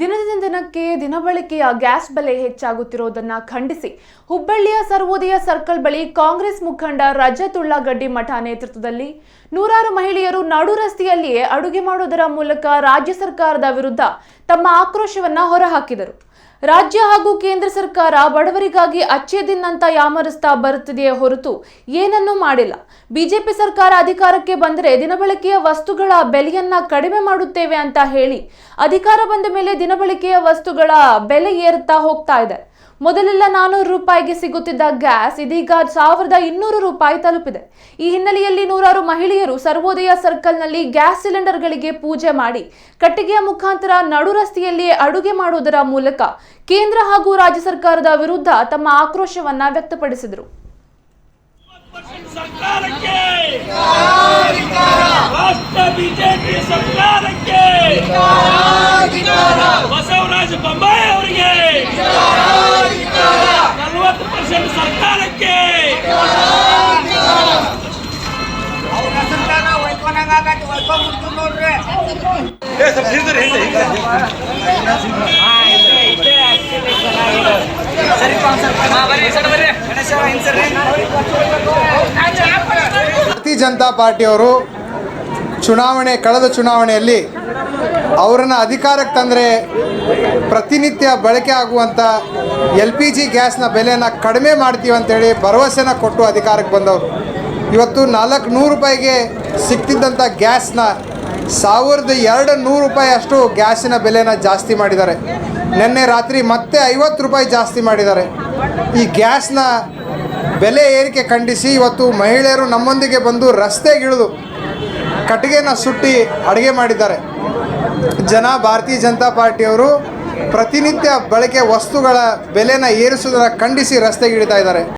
ದಿನದಿಂದ ದಿನಕ್ಕೆ ದಿನಬಳಕೆಯ ಗ್ಯಾಸ್ ಬೆಲೆ ಹೆಚ್ಚಾಗುತ್ತಿರುವುದನ್ನು ಖಂಡಿಸಿ ಹುಬ್ಬಳ್ಳಿಯ ಸರ್ವೋದಯ ಸರ್ಕಲ್ ಬಳಿ ಕಾಂಗ್ರೆಸ್ ಮುಖಂಡ ರಜತ್ ಉಳ್ಳಾಗಡ್ಡಿ ಮಠ ನೇತೃತ್ವದಲ್ಲಿ ನೂರಾರು ಮಹಿಳೆಯರು ನಡು ರಸ್ತೆಯಲ್ಲಿಯೇ ಅಡುಗೆ ಮಾಡುವುದರ ಮೂಲಕ ರಾಜ್ಯ ಸರ್ಕಾರದ ವಿರುದ್ಧ ತಮ್ಮ ಆಕ್ರೋಶವನ್ನ ಹೊರಹಾಕಿದರು. ರಾಜ್ಯ ಹಾಗೂ ಕೇಂದ್ರ ಸರ್ಕಾರ ಬಡವರಿಗಾಗಿ ಅಚ್ಚೇ ದಿನ್ ಅಂತ ಯಾಮರಿಸ್ತಾ ಬರುತ್ತಿದೆಯೇ ಹೊರತು ಏನನ್ನೂ ಮಾಡಿಲ್ಲ. ಬಿಜೆಪಿ ಸರ್ಕಾರ ಅಧಿಕಾರಕ್ಕೆ ಬಂದರೆ ದಿನಬಳಕೆಯ ವಸ್ತುಗಳ ಬೆಲೆಯನ್ನ ಕಡಿಮೆ ಮಾಡುತ್ತೇವೆ ಅಂತ ಹೇಳಿ ಅಧಿಕಾರ ಬಂದ ಮೇಲೆ ದಿನಬಳಕೆಯ ವಸ್ತುಗಳ ಬೆಲೆ ಏರುತ್ತಾ ಹೋಗ್ತಾ ಇದೆ. ಮೊದಲೆಲ್ಲ 400 ರೂಪಾಯಿಗೆ ಸಿಗುತ್ತಿದ್ದ ಗ್ಯಾಸ್ ಇದೀಗ 1200 ರೂಪಾಯಿ ತಲುಪಿದೆ. ಈ ಹಿನ್ನೆಲೆಯಲ್ಲಿ ನೂರಾರು ಮಹಿಳೆಯರು ಸರ್ವೋದಯ ಸರ್ಕಲ್ನಲ್ಲಿ ಗ್ಯಾಸ್ ಸಿಲಿಂಡರ್ಗಳಿಗೆ ಪೂಜೆ ಮಾಡಿ ಕಟ್ಟಿಗೆಯ ಮುಖಾಂತರ ನಡು ರಸ್ತೆಯಲ್ಲಿ ಅಡುಗೆ ಮಾಡುವುದರ ಮೂಲಕ ಕೇಂದ್ರ ಹಾಗೂ ರಾಜ್ಯ ಸರ್ಕಾರದ ವಿರುದ್ಧ ತಮ್ಮ ಆಕ್ರೋಶವನ್ನ ವ್ಯಕ್ತಪಡಿಸಿದರು. ಭಾರತೀಯ ಜನತಾ ಪಾರ್ಟಿಯವರು ಕಳೆದ ಚುನಾವಣೆಯಲ್ಲಿ ಅವರನ್ನು ಅಧಿಕಾರಕ್ಕೆ ತಂದರೆ ಪ್ರತಿನಿತ್ಯ ಬಳಕೆ ಆಗುವಂಥ LPG ಗ್ಯಾಸ್ನ ಬೆಲೆಯನ್ನು ಕಡಿಮೆ ಮಾಡ್ತೀವಿ ಅಂತೇಳಿ ಭರವಸೆನ ಕೊಟ್ಟು ಅಧಿಕಾರಕ್ಕೆ ಬಂದವರು. ಇವತ್ತು 400 ರೂಪಾಯಿಗೆ ಸಿಗ್ತಿದ್ದಂಥ ಗ್ಯಾಸ್ನ 1200 ರೂಪಾಯಿ ಅಷ್ಟು ಗ್ಯಾಸಿನ ಬೆಲೆನ ಜಾಸ್ತಿ ಮಾಡಿದ್ದಾರೆ. ನಿನ್ನೆ ರಾತ್ರಿ ಮತ್ತೆ 50 ರೂಪಾಯಿ ಜಾಸ್ತಿ ಮಾಡಿದ್ದಾರೆ. ಈ ಗ್ಯಾಸ್ನ ಬೆಲೆ ಏರಿಕೆ ಖಂಡಿಸಿ ಇವತ್ತು ಮಹಿಳೆಯರು ನಮ್ಮೊಂದಿಗೆ ಬಂದು ರಸ್ತೆಗಿಳಿದು ಕಟ್ಟಿಗೆನ ಸುಟ್ಟಿ ಅಡುಗೆ ಮಾಡಿದ್ದಾರೆ. ಭಾರತೀಯ ಜನತಾ ಪಾರ್ಟಿಯವರು ಪ್ರತಿನಿತ್ಯ ಬಳಕೆ ವಸ್ತುಗಳ ಬೆಲೆನ ಏರಿಸುವುದನ್ನು ಖಂಡಿಸಿ ರಸ್ತೆಗಿಳಿತಾ ಇದ್ದಾರೆ.